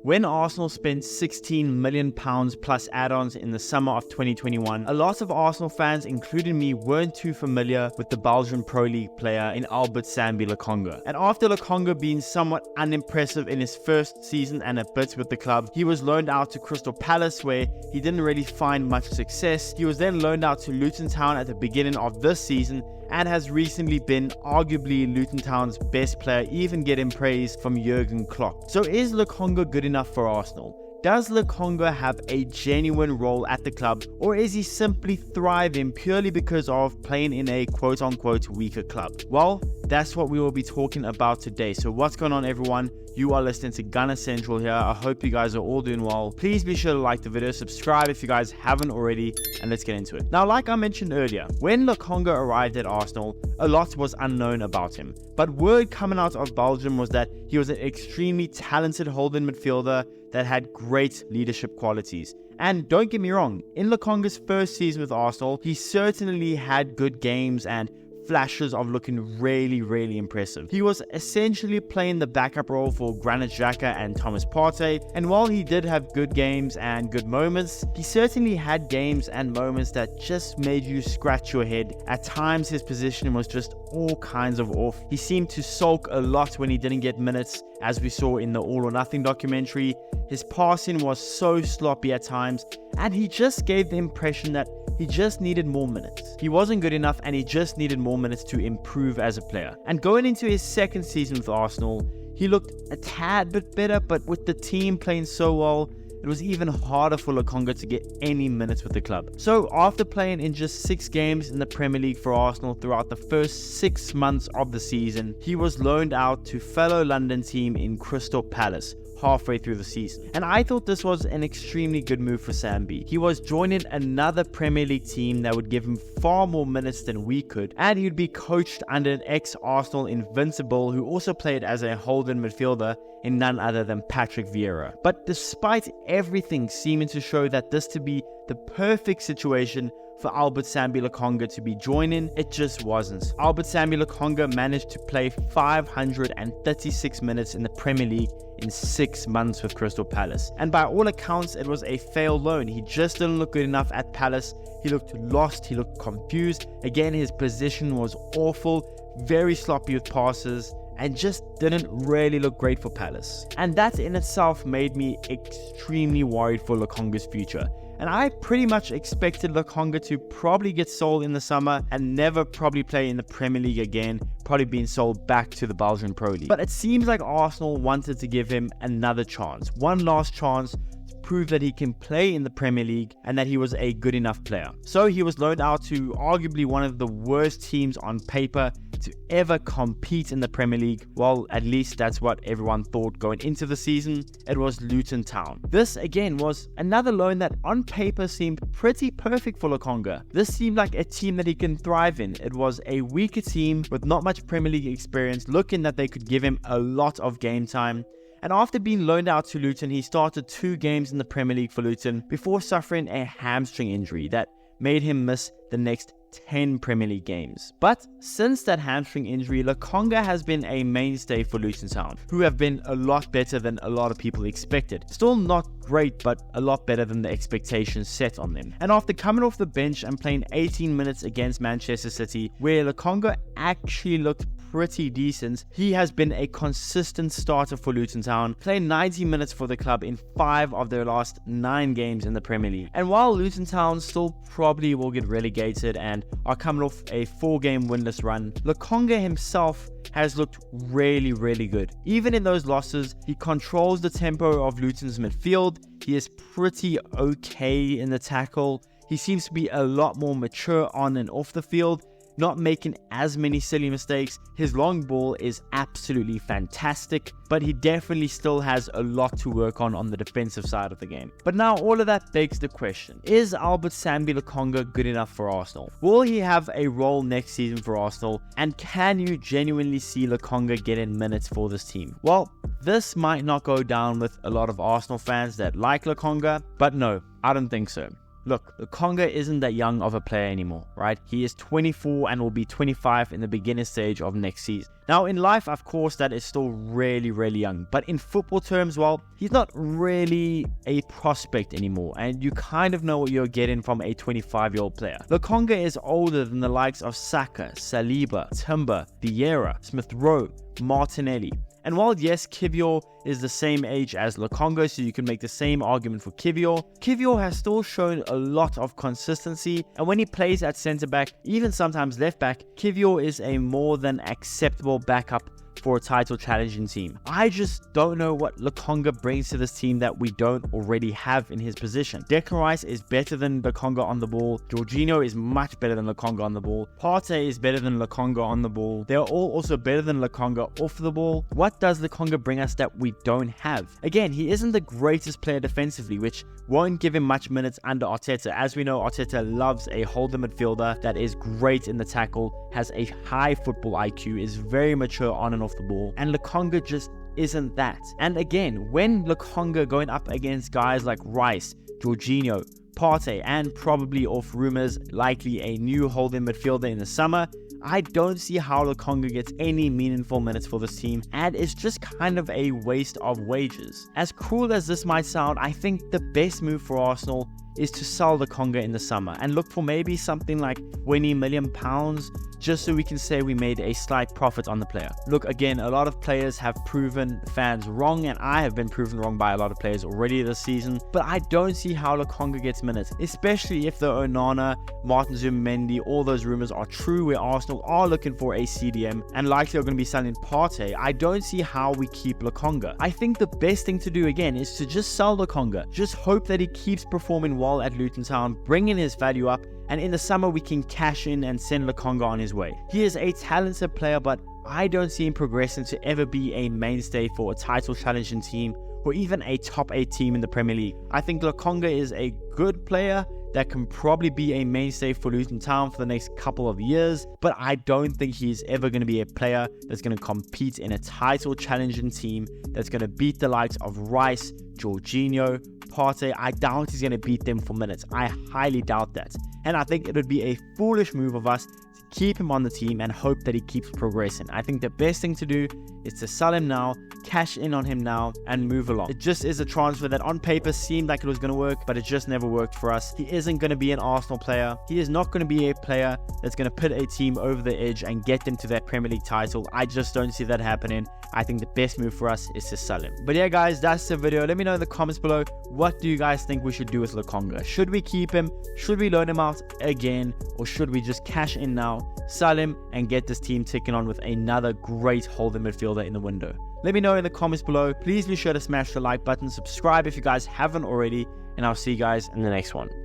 When Arsenal spent £16 million plus add-ons in the summer of 2021, a lot of Arsenal fans, including me, weren't too familiar with the Belgian Pro League player in Albert Sambi Lokonga. And after Lokonga being somewhat unimpressive in his first season and a bit with the club, he was loaned out to Crystal Palace where he didn't really find much success. He was then loaned out to Luton Town at the beginning of this season and has recently been arguably Luton Town's best player, even getting praise from Jurgen Klopp. So is Lokonga good enough for Arsenal? Does Lokonga have a genuine role at the club, or is he simply thriving purely because of playing in a quote-unquote weaker club? Well, that's what we will be talking about today. So what's going on, everyone? You are listening to Gunner Central here. I hope you guys are all doing well. Please be sure to like the video, subscribe if you guys haven't already, and let's get into it. Now, like I mentioned earlier, when Lokonga arrived at Arsenal, a lot was unknown about him. But word coming out of Belgium was that he was an extremely talented holding midfielder that had great leadership qualities. And don't get me wrong, in Lokonga's first season with Arsenal, he certainly had good games and flashes of looking really impressive. He was essentially playing the backup role for Granit Xhaka and Thomas Partey, and while he did have good games and good moments, he certainly had games and moments that just made you scratch your head. At times his position was just all kinds of off. He seemed to sulk a lot when he didn't get minutes, as we saw in the All or Nothing documentary. His passing was so sloppy at times, and he just gave the impression that he just needed more minutes. He wasn't good enough and he just needed more minutes to improve as a player. And going into his second season with Arsenal, he looked a tad bit better, but with the team playing so well, it was even harder for Lokonga to get any minutes with the club. So after playing in just 6 games in the Premier League for Arsenal throughout the first 6 months of the season, he was loaned out to fellow London team in Crystal Palace halfway through the season. And I thought this was an extremely good move for Sambi. He was joining another Premier League team that would give him far more minutes than we could, and he would be coached under an ex-Arsenal invincible who also played as a holding midfielder in none other than Patrick Vieira. But despite everything seeming to show that this to be the perfect situation for Albert Sambi Lokonga to be joining, it just wasn't. Albert Sambi Lokonga managed to play 536 minutes in the Premier League in 6 months with Crystal Palace. And by all accounts, it was a failed loan. He just didn't look good enough at Palace. He looked lost, he looked confused. Again, his position was awful, very sloppy with passes, and just didn't really look great for Palace. And that in itself made me extremely worried for Lokonga's future. And I pretty much expected Lokonga to probably get sold in the summer and never probably play in the Premier League again, probably being sold back to the Belgian Pro League. But it seems like Arsenal wanted to give him another chance, one last chance, to prove that he can play in the Premier League and that he was a good enough player. So he was loaned out to arguably one of the worst teams on paper to ever compete in the Premier League. Well, at least that's what everyone thought going into the season. It was Luton Town. This again was another loan that on paper seemed pretty perfect for Lokonga. This seemed like a team that he can thrive in. It was a weaker team with not much Premier League experience, looking that they could give him a lot of game time. And after being loaned out to Luton, he started 2 games in the Premier League for Luton before suffering a hamstring injury that made him miss the next 10 Premier League games. But since that hamstring injury, Lokonga has been a mainstay for Luton Town, who have been a lot better than a lot of people expected. Still not great, but a lot better than the expectations set on them. And after coming off the bench and playing 18 minutes against Manchester City, where Lokonga actually looked pretty decent, he has been a consistent starter for Luton Town, playing 90 minutes for the club in 5 of their last 9 games in the Premier League. And while Luton Town still probably will get relegated and are coming off a 4-game winless run, Lokonga himself has looked really good. Even in those losses, he controls the tempo of Luton's midfield. He is pretty okay in the tackle. He seems to be a lot more mature on and off the field, not making as many silly mistakes. His long ball is absolutely fantastic, but he definitely still has a lot to work on the defensive side of the game. But now all of that begs the question, is Albert Sambi Lokonga good enough for Arsenal? Will he have a role next season for Arsenal? And can you genuinely see Lokonga getting minutes for this team? Well, this might not go down with a lot of Arsenal fans that like Lokonga, but no, I don't think so. Look, Lokonga isn't that young of a player anymore, right? He is 24 and will be 25 in the beginning stage of next season. Now, in life, of course, that is still really, really young. But in football terms, well, he's not really a prospect anymore. And you kind of know what you're getting from a 25-year-old player. Lokonga is older than the likes of Saka, Saliba, Timber, Vieira, Smith Rowe, Martinelli. And while yes, Kiwior is the same age as Lokonga, so you can make the same argument for Kiwior has still shown a lot of consistency, and when he plays at centre back, even sometimes left back, Kiwior is a more than acceptable backup for a title challenging team. I just don't know what Lokonga brings to this team that we don't already have in his position. Declan Rice is better than Lokonga on the ball. Jorginho is much better than Lokonga on the ball. Partey is better than Lokonga on the ball. They're all also better than Lokonga off the ball. What does Lokonga bring us that we don't have? Again, he isn't the greatest player defensively, which won't give him much minutes under Arteta. As we know, Arteta loves a holding midfielder that is great in the tackle, has a high football IQ, is very mature on and off the ball, and Lokonga just isn't that. And again, when Lokonga going up against guys like Rice, Jorginho, Partey, and probably off rumours likely a new holding midfielder in the summer, I don't see how Lokonga gets any meaningful minutes for this team, and it's just kind of a waste of wages. As cruel as this might sound, I think the best move for Arsenal is to sell Lokonga in the summer and look for maybe something like £20 million just so we can say we made a slight profit on the player. Look, again, a lot of players have proven fans wrong, and I have been proven wrong by a lot of players already this season, but I don't see how Lokonga gets minutes, especially if the Onana, Martin Zubimendi, all those rumors are true where Arsenal are looking for a CDM and likely are going to be selling Partey. I don't see how we keep Lokonga. I think the best thing to do again is to just sell Lokonga. Just hope that he keeps performing well at Luton Town, bringing his value up, and in the summer we can cash in and send Lokonga on his way. He is a talented player, but I don't see him progressing to ever be a mainstay for a title challenging team or even a top 8 team in the Premier League. I think Lokonga is a good player that can probably be a mainstay for Luton Town for the next couple of years, but I don't think he's ever going to be a player that's going to compete in a title challenging team that's going to beat the likes of Rice, Jorginho, Partey. I doubt he's going to beat them for minutes. I highly doubt that. And I think it would be a foolish move of us to keep him on the team and hope that he keeps progressing. I think the best thing to do is to sell him now, cash in on him now, and move along. It just is a transfer that on paper seemed like it was going to work, but it just never worked for us. He isn't going to be an Arsenal player. He is not going to be a player that's going to put a team over the edge and get them to that Premier League title. I just don't see that happening. I think the best move for us is to sell him. But yeah, guys, that's the video. Let me know in the comments below, what do you guys think we should do with Lokonga? Should we keep him? Should we loan him out again? Or should we just cash in now, sell him, and get this team ticking on with another great holding midfielder in the window? Let me know in the comments below. Please be sure to smash the like button, subscribe if you guys haven't already, and I'll see you guys in the next one.